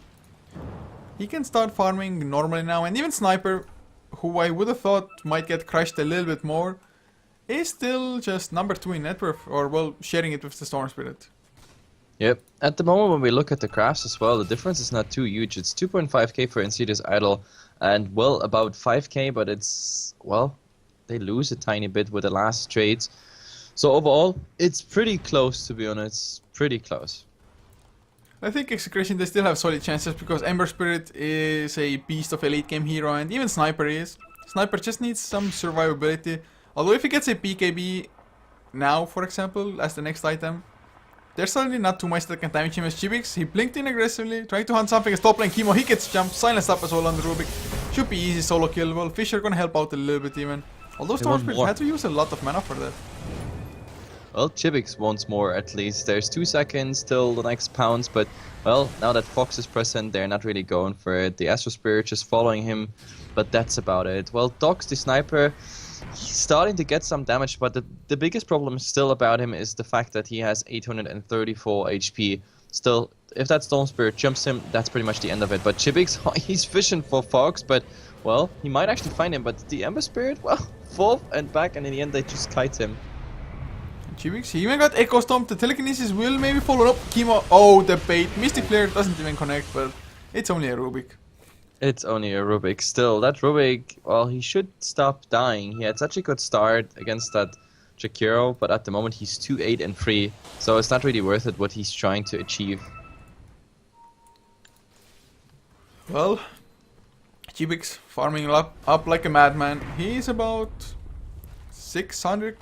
he can start farming normally now, and even Sniper, who I would have thought might get crushed a little bit more, is still just number 2 in net worth, or well, sharing it with the Storm Spirit. Yep, at the moment when we look at the crafts as well, the difference is not too huge. It's 2.5k for Insidious Idol, and well, about 5k, but it's, well, they lose a tiny bit with the last trades. So overall, it's pretty close, to be honest, pretty close. I think Execration, they still have solid chances because Ember Spirit is a beast of a late game hero, and even Sniper is. Sniper just needs some survivability. Although if he gets a BKB now, for example, as the next item, there's certainly not too much that can damage him as Chibix. He blinked in aggressively, trying to hunt something as top lane Chemo. He gets jumped, silenced up as well on the Rubik. Should be easy solo kill. Well, Fisher gonna help out a little bit even. Although Storm Spirit had to use a lot of mana for that. Well, Chibix wants more at least. There's 2 seconds till the next pounce, but well, now that Fox is present, they're not really going for it. The Astro Spirit just following him, but that's about it. Well, Dox, the Sniper, he's starting to get some damage, but the biggest problem still about him is the fact that he has 834 HP. still, if that Storm Spirit jumps him, that's pretty much the end of it. But Chibix, he's fishing for Fox, but, well, he might actually find him. But the Ember Spirit, well, forth and back, and in the end, they just kite him. Chibix, he even got Echo Stomp. The Telekinesis will maybe follow up. Chemo, oh, the bait. Mystic Flare doesn't even connect, but it's only a Rubik. It's only a Rubik. Still, that Rubik, well, he should stop dying. He had such a good start against that Jakiro, but at the moment he's 2-8 and 3, so it's not really worth it what he's trying to achieve. Well, Chibix farming up like a madman. He's about 700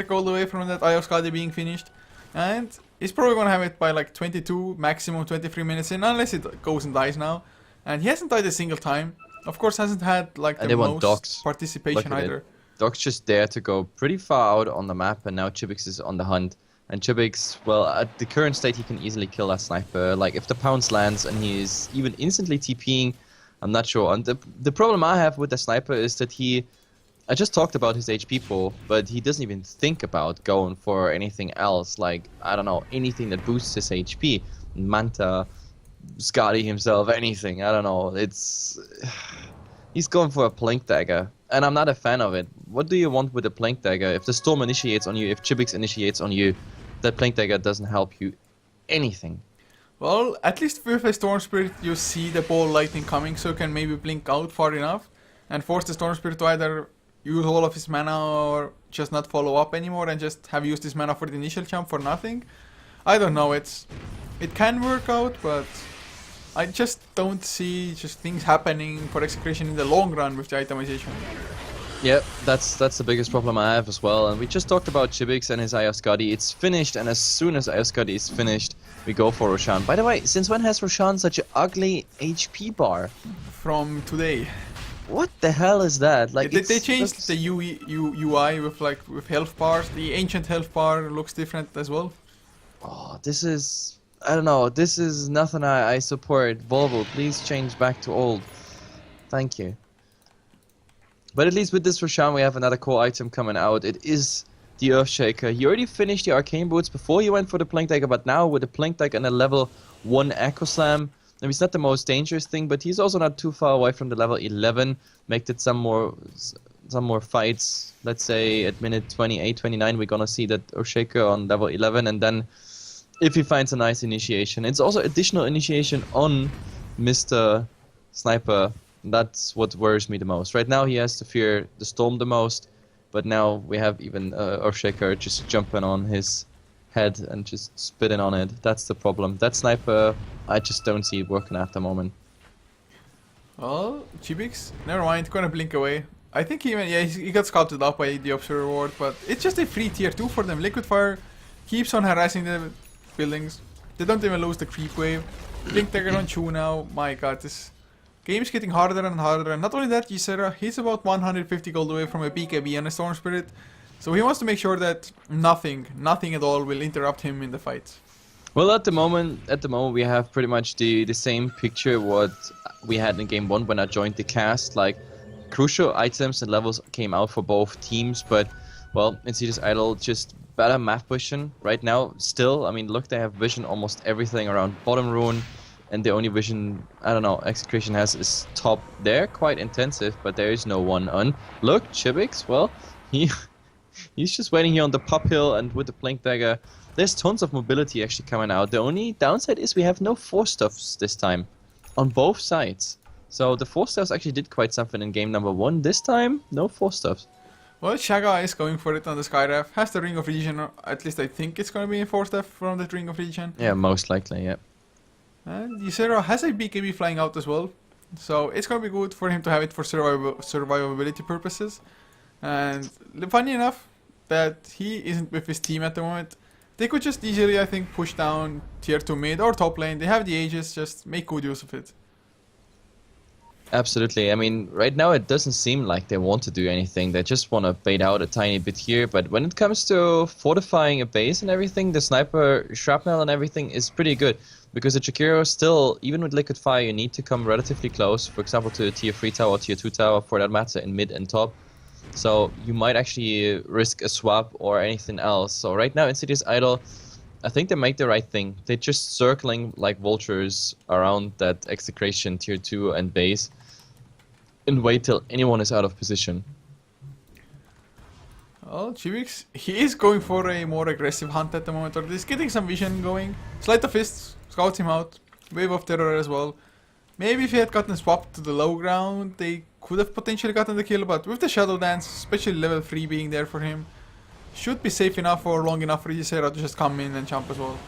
gold away from that Ioskadi being finished, and he's probably gonna have it by like 22, maximum 23 minutes in, unless it goes and dies now. And he hasn't died a single time. Of course, hasn't had like the most participation either. Doc's just there to go pretty far out on the map, and now Chibix is on the hunt. And Chibix, well, at the current state, he can easily kill that sniper. Like, if the pounce lands and he is even instantly TPing, I'm not sure. And the problem I have with the sniper is that I just talked about his HP pool, but he doesn't even think about going for anything else. Like, I don't know, anything that boosts his HP. Manta, Scotty himself, anything. I don't know. He's going for a Plink Dagger, and I'm not a fan of it. What do you want with a Plink Dagger? If the Storm initiates on you, if Chibix initiates on you, that Plink Dagger doesn't help you anything. Well, at least with a Storm Spirit, you see the ball lightning coming, so you can maybe blink out far enough and force the Storm Spirit to either use all of his mana or just not follow up anymore and just have used his mana for the initial jump for nothing. I don't know, it can work out, but I just don't see just things happening for Execration in the long run with the itemization. Yep, that's the biggest problem I have as well. And we just talked about Chibix and his Ioskadi. It's finished, and as soon as Ioskadi is finished, we go for Roshan. By the way, since when has Roshan such an ugly HP bar? From today. What the hell is that? Like, they changed the UI with health bars. The ancient health bar looks different as well. Oh, this is... I don't know, this is nothing I support. Volvo, please change back to old. Thank you. But at least with this Roshan, we have another core item coming out. It is the Earthshaker. He already finished the Arcane Boots before he went for the Plink Dagger, but now with the Plink Dagger and a level 1 Echo Slam, maybe it's not the most dangerous thing, but he's also not too far away from the level 11. Make it some more fights. Let's say at minute 28, 29, we're gonna see that Earthshaker on level 11, and then if he finds a nice initiation. It's also additional initiation on Mr. Sniper. That's what worries me the most. Right now he has to fear the Storm the most, but now we have even Earthshaker just jumping on his head and just spitting on it. That's the problem. That Sniper, I just don't see it working at the moment. Well, Chibix, never mind, gonna blink away. I think he got sculpted up by the Observer Ward, but it's just a free tier 2 for them. Liquid Fire keeps on harassing the buildings. They don't even lose the creep wave. Blink Dagger on Chu now. My god, this game's getting harder and harder. And not only that, Ysera, he's about 150 gold away from a BKB and a Storm Spirit. So he wants to make sure that nothing at all will interrupt him in the fight. Well, at the moment we have pretty much the same picture what we had in game 1 when I joined the cast. Like, crucial items and levels came out for both teams, but, well, Insidious Idol just better map vision right now. Still, I mean, look, they have vision almost everything around bottom rune, and the only vision, I don't know, Execration has is top. They're quite intensive, but there is no one on. Look, Chibix, well, he's just waiting here on the pop hill, and with the Plink Dagger, there's tons of mobility actually coming out. The only downside is we have no 4-stuffs this time on both sides. So the 4-stuffs actually did quite something in game number 1. This time, no 4-stuffs. Well, Shaga is going for it on the Skyref. Has the Ring of Regen, or at least I think it's going to be a 4-stuff from the Ring of Regen. Yeah, most likely, yeah. And Ysera has a BKB flying out as well. So it's going to be good for him to have it for survivability purposes. And funny enough that he isn't with his team at the moment. They could just easily, I think, push down tier 2 mid or top lane. They have the Aegis, just make good use of it. Absolutely. I mean, right now it doesn't seem like they want to do anything. They just want to bait out a tiny bit here. But when it comes to fortifying a base and everything, the Sniper Shrapnel and everything is pretty good. Because the Jakiro still, even with Liquid Fire, you need to come relatively close. For example, to a tier 3 tower or tier 2 tower, for that matter, in mid and top. So you might actually risk a swap or anything else. So right now, Insidious Idol, I think they make the right thing. They're just circling like vultures around that Execration tier 2 and base and wait till anyone is out of position. Well, Chivix, he is going for a more aggressive hunt at the moment, or he's getting some vision going. Sleight of Fist scouts him out. Wave of Terror as well. Maybe if he had gotten swapped to the low ground, they could have potentially gotten the kill, but with the Shadow Dance, especially level 3 being there for him, should be safe enough or long enough for Ysera to just come in and jump as well.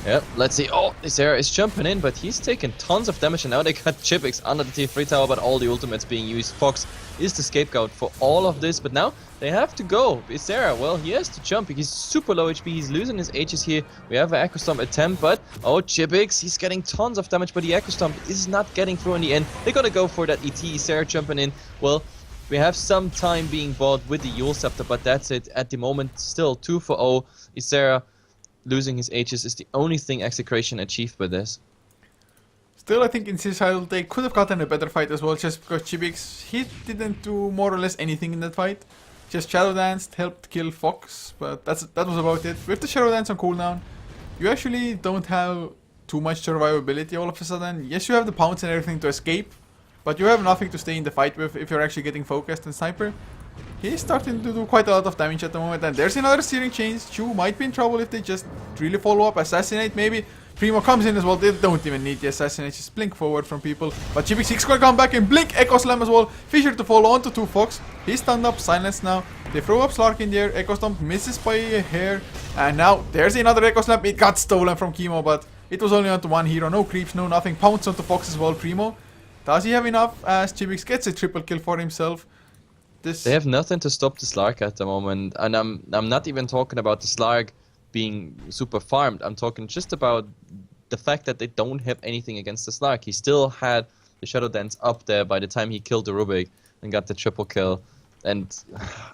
Yep, let's see. Oh, Ysera is jumping in, but he's taking tons of damage, and now they got Chipix under the tier 3 tower, but all the ultimates being used. Fox is the scapegoat for all of this, but now they have to go. Ysera, well, he has to jump. He's super low HP. He's losing his H's here. We have an Echo Stomp attempt, but oh, Chipix, he's getting tons of damage, but the Echo Stomp is not getting through in the end. They're gonna go for that ET. Ysera jumping in. Well, we have some time being bought with the Yule Scepter, but that's it. At the moment, still 2-0. Ysera losing his H's is the only thing Execration achieved with this. Still, I think in Insidious they could have gotten a better fight as well, just because Chibix, he didn't do more or less anything in that fight. Just Shadow Danced, helped kill Fox, but that was about it. With the Shadow Dance on cooldown, you actually don't have too much survivability all of a sudden. Yes, you have the pounce and everything to escape, but you have nothing to stay in the fight with if you're actually getting focused and sniper. He's starting to do quite a lot of damage at the moment, and there's another Searing Chains. Chu might be in trouble if they just really follow up. Assassinate, maybe. Primo comes in as well. They don't even need the Assassinate. Just blink forward from people. But Chibix gonna come back and blink Echo Slam as well. Fisher to follow onto 2 Fox. He's stunned up, silenced now. They throw up Slark in the air. Echo Stomp misses by a hair. And now there's another Echo Slam. It got stolen from Chemo, but it was only onto one hero. No creeps, no nothing. Pounce onto Fox as well. Primo. Does he have enough as Chibix gets a triple kill for himself? They have nothing to stop the Slark at the moment, and I'm not even talking about the Slark being super farmed. I'm talking just about the fact that they don't have anything against the Slark. He still had the Shadow Dance up there by the time he killed the Rubik and got the triple kill. And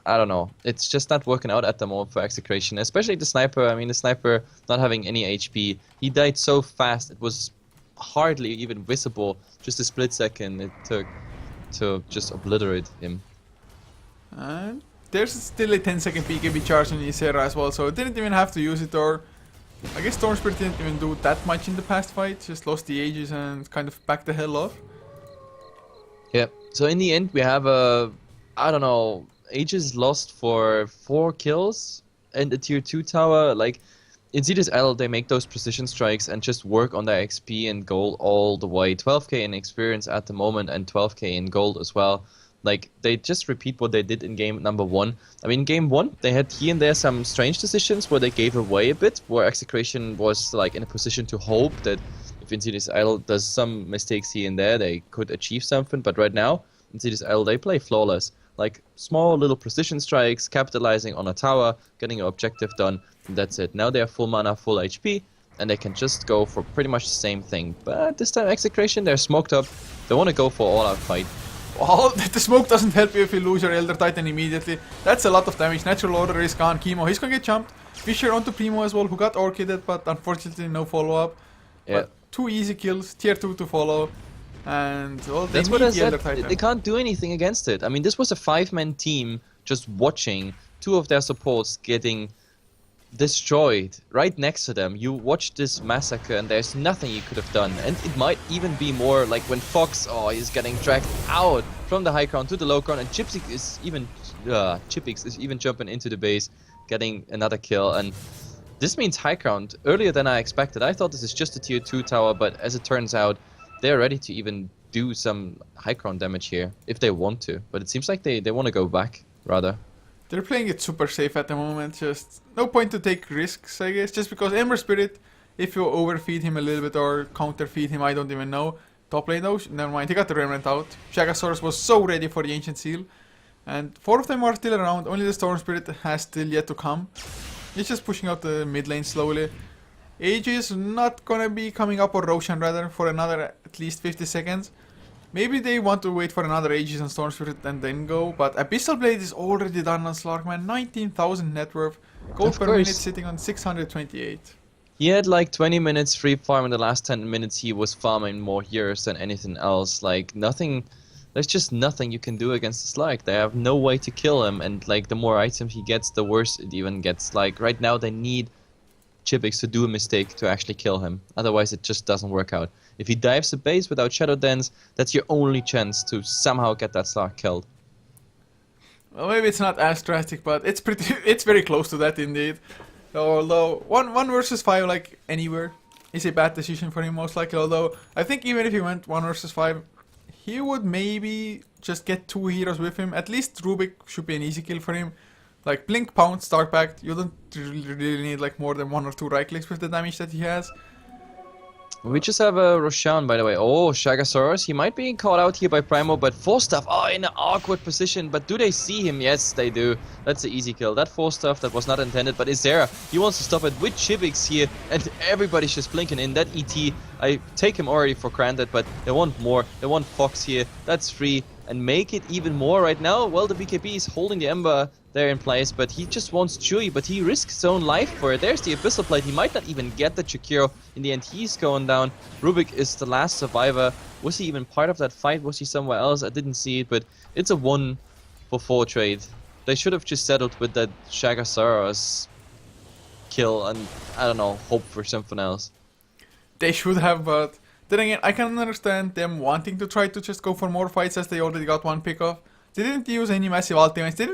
I don't know, it's just not working out at the moment for Execration, especially the Sniper. I mean, the Sniper not having any HP. He died so fast, it was hardly even visible. Just a split second it took to just obliterate him. And there's still a 10-second PKB charge on Ysera as well, so didn't even have to use it, or I guess Storm Spirit didn't even do that much in the past fight, just lost the Aegis and kind of backed the hell off. Yeah, so in the end we have a, I don't know, Aegis lost for 4 kills and a tier 2 tower. Like, in Insidious L they make those precision strikes and just work on their XP and gold all the way. 12k in experience at the moment and 12k in gold as well. Like, they just repeat what they did in game number 1. I mean, game 1, they had here and there some strange decisions where they gave away a bit, where Execration was like in a position to hope that if Insidious Idol does some mistakes here and there, they could achieve something. But right now, Insidious Idol, they play flawless. Like, small little precision strikes, capitalizing on a tower, getting your objective done, and that's it. Now they have full mana, full HP, and they can just go for pretty much the same thing. But this time, Execration, they're smoked up. They want to go for all-out fight. Oh, the smoke doesn't help you if you lose your Elder Titan immediately. That's a lot of damage. Natural Order is gone. Chemo, he's gonna get jumped. Fisher onto Primo as well, who got orchided, but unfortunately no follow-up. Yeah. But 2 easy kills, tier 2 to follow. And, well, they That's need what I the Elder said. Titan. They can't do anything against it. I mean, this was a 5-man team just watching 2 of their supports getting destroyed right next to them. You watch this massacre and there's nothing you could have done. And it might even be more like when Fox, oh, he's getting dragged out from the high ground to the low ground, and Chipix is even jumping into the base, getting another kill. And this means high ground earlier than I expected. I thought this is just a tier 2 tower, but as it turns out, they're ready to even do some high ground damage here if they want to. But it seems like they want to go back rather. They're playing it super safe at the moment, just no point to take risks, I guess, just because Ember Spirit, if you overfeed him a little bit or counterfeed him, I don't even know. Top lane though, never mind, he got the Remnant out. Shagasaurus was so ready for the Ancient Seal, and 4 of them are still around, only the Storm Spirit has still yet to come. He's just pushing out the mid lane slowly. Age is not gonna be coming up, or Roshan rather, for another at least 50 seconds. Maybe they want to wait for another Aegis on Storm Spirit and then go, but Abyssal Blade is already done on Slarkman. 19,000 net worth, gold per minute sitting on 628. He had like 20 minutes free farm. In the last 10 minutes he was farming more heroes than anything else. Like, nothing, there's just nothing you can do against the Slark. They have no way to kill him, and like the more items he gets, the worse it even gets. Like, right now they need Chibix to do a mistake to actually kill him. Otherwise, it just doesn't work out. If he dives the base without Shadow Dance, that's your only chance to somehow get that Slark killed. Well, maybe it's not as drastic, but it's very close to that indeed. Although one versus 5 like anywhere is a bad decision for him most likely. Although I think even if he went 1 versus 5, he would maybe just get 2 heroes with him. At least Rubik should be an easy kill for him. Like Blink, Pounce, Stark Pact, you don't really need like more than 1 or 2 right clicks with the damage that he has. We just have a Roshan, by the way. Oh, Shagasaurus. He might be caught out here by Primo, but Force Staff, oh, in an awkward position. But do they see him? Yes, they do. That's an easy kill. That Force Staff, that was not intended, but Isera, he wants to stop it with Chibix here, and everybody's just blinking in. That ET, I take him already for granted, but they want more. They want Fox here. That's free. And make it even more right now. Well, the BKB is holding the Ember there in place, but he just wants Chewy, but he risks his own life for it. There's the Abyssal Plate. He might not even get the Chikiro. In the end, he's going down. Rubik is the last survivor. Was he even part of that fight? Was he somewhere else? I didn't see it, but it's a 1 for 4 trade. They should have just settled with that Shagasaurus kill and, I don't know, hope for something else. They should have, but then again, I can understand them wanting to try to just go for more fights as they already got 1 pick off. They didn't use any massive ultimates. They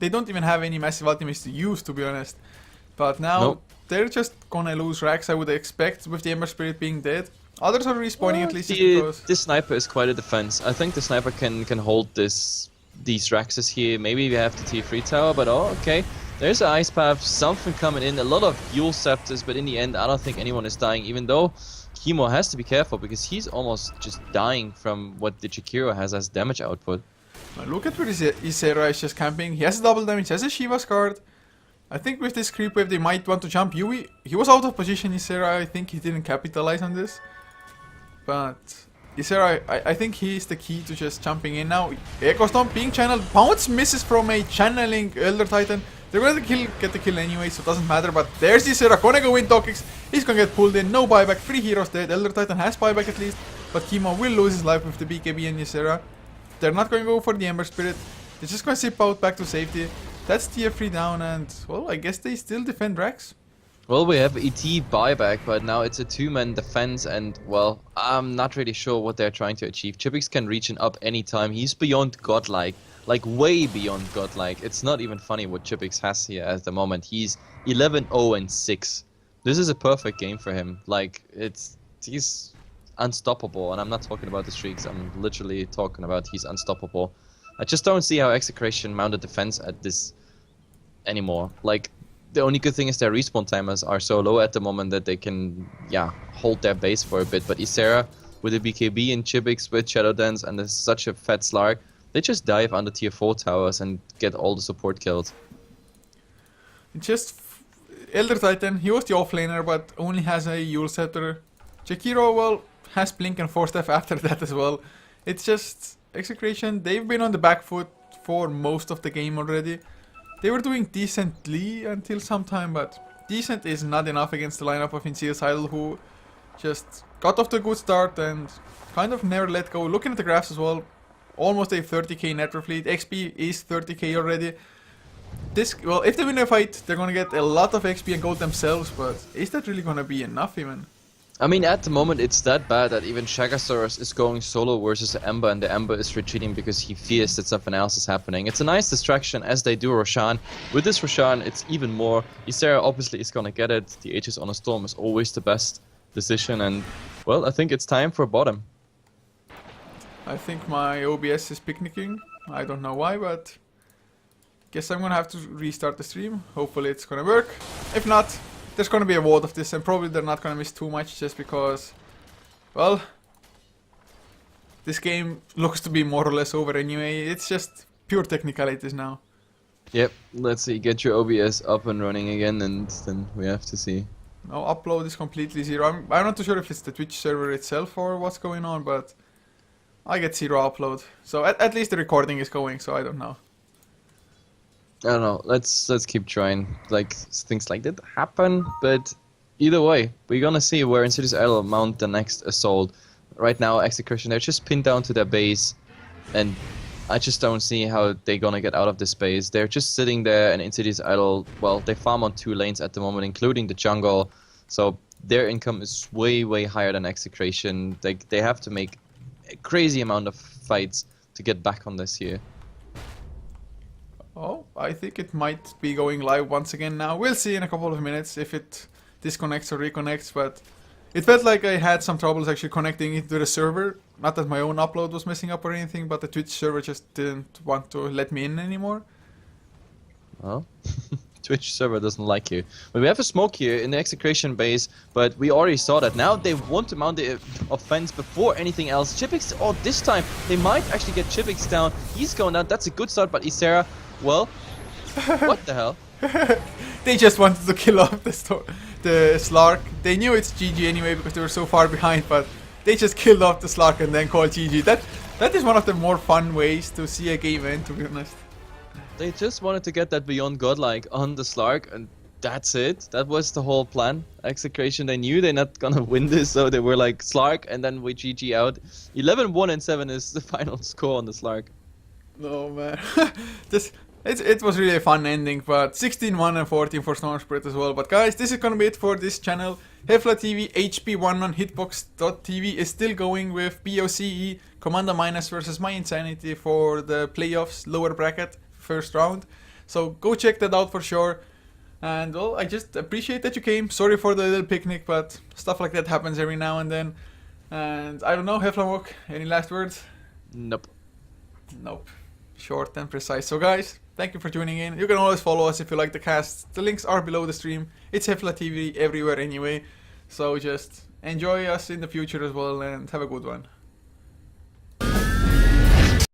don't even have any massive ultimates to use, to be honest. But now nope. They're just gonna lose racks, I would expect, with the Ember Spirit being dead. Others are respawning at least just because. This sniper is quite a defense. I think the sniper can hold these Raxes here. Maybe we have the T3 tower, but oh, okay. There's an Ice Path, something coming in, a lot of Yule Scepters, but in the end, I don't think anyone is dying, even though Chemo has to be careful because he's almost just dying from what the Chikiro has as damage output. Look at where Isera is just camping. He has double damage, has a Shiva's card. I think with this creep wave they might want to jump Yui. He was out of position, Isera. I think he didn't capitalize on this. But Isera, I think he is the key to just jumping in now. Echo Stomp being channeled. Pounce misses from a channeling Elder Titan. They're going to get the kill anyway, so it doesn't matter. But there's Isera, gonna go in Dokix. He's gonna get pulled in, no buyback, 3 heroes dead. Elder Titan has buyback at least. But Chemo will lose his life with the BKB and Isera. They're not going to go for the Ember Spirit. They're just going to zip out back to safety. That's tier 3 down and, well, I guess they still defend Rax. Well, we have ET buyback, but now it's a 2-man defense and, well, I'm not really sure what they're trying to achieve. Chibix can reach an up anytime. He's beyond godlike, like way beyond godlike. It's not even funny what Chibix has here at the moment. He's 11-0-6. This is a perfect game for him. Like, he's unstoppable, and I'm not talking about the streaks, I'm literally talking about he's unstoppable. I just don't see how Execration mounted defense at this anymore. Like, the only good thing is their respawn timers are so low at the moment that they can, yeah, hold their base for a bit. But Isera with the BKB and Chibix with Shadow Dance and there's such a fat Slark, they just dive under tier 4 towers and get all the support killed. Just Elder Titan, he was the offlaner but only has a Yule Scepter. Jakiro, well, has Blink and Force Staff after that as well. It's just Execration, they've been on the back foot for most of the game already. They were doing decently until some time, but decent is not enough against the lineup of Insidious Idol, who just got off to a good start and kind of never let go. Looking at the graphs as well, almost a 30k net worth lead. XP is 30k already. Well, if they win a fight, they're gonna get a lot of XP and gold themselves, but is that really gonna be enough even? I mean, at the moment, it's that bad that even Shagasaurus is going solo versus the Ember, and the Ember is retreating because he fears that something else is happening. It's a nice distraction as they do Roshan. With this Roshan, it's even more. Isera obviously is gonna get it. The Aegis on a Storm is always the best decision, and, well, I think it's time for bottom. I think my OBS is picnicking. I don't know why, but guess I'm gonna have to restart the stream. Hopefully it's gonna work. If not, there's gonna be a ward of this, and probably they're not gonna miss too much just because, well, this game looks to be more or less over anyway. It's just pure technicalities now. Yep, let's see, get your OBS up and running again, and then we have to see. No, upload is completely zero. I'm not too sure if it's the Twitch server itself or what's going on, but I get zero upload. So at least the recording is going, so I don't know. I don't know, let's keep trying. Like, things like that happen, but either way, we're gonna see where Insidious Idol mount the next assault. Right now, Execration, they're just pinned down to their base, and I just don't see how they're gonna get out of this space. They're just sitting there, and Insidious idle. Well, they farm on 2 lanes at the moment, including the jungle. So their income is way higher than Execration. They have to make a crazy amount of fights to get back on this here. Oh, I think it might be going live once again now. We'll see in a couple of minutes if it disconnects or reconnects, but it felt like I had some troubles actually connecting it to the server. Not that my own upload was messing up or anything, but the Twitch server just didn't want to let me in anymore. Well, Twitch server doesn't like you. But we have a smoke here in the Execration base, but we already saw that. Now they want to mount the offense before anything else. Chipix, oh, this time they might actually get Chipix down. He's going down. That's a good start, but Isera, well, what the hell? They just wanted to kill off the Slark. They knew it's GG anyway because they were so far behind, but they just killed off the Slark and then called GG. That is one of the more fun ways to see a game end, to be honest. They just wanted to get that Beyond Godlike on the Slark, and that's it. That was the whole plan. Execration, they knew they're not gonna win this, so they were like Slark, and then we GG out. 11-1 and 7 is the final score on the Slark. No, man. It was really a fun ending, but 16-1 and 14 for Storm Spirit as well. But guys, this is gonna be it for this channel. HeflaTV HP1 on Hitbox.tv is still going with BOCE, Commander Minus versus My Insanity for the playoffs, lower bracket, first round. So go check that out for sure. And well, I just appreciate that you came. Sorry for the little picnic, but stuff like that happens every now and then. And I don't know, Heflamok, any last words? Nope. Nope. Short and precise. So guys, thank you for tuning in. You can always follow us if you like the cast. The links are below the stream. It's HeflaTV everywhere anyway. So just enjoy us in the future as well and have a good one.